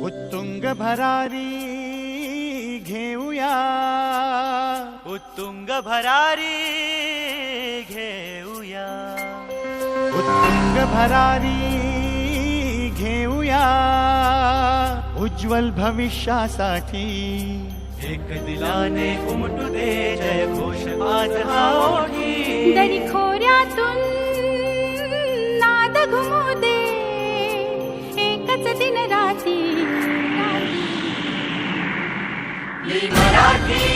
उत्तुंग भरारी घेऊया, उत्तुंग भरारी घेऊया, उत्तुंग भरारी घेऊया, उज्ज्वल भविष्यासाठी एक दिलाने उमटू दे जय घोष आज हा ओठी. दरी खोऱ्यातून नाद घुमू दे एकच दिन राती. मी मराठी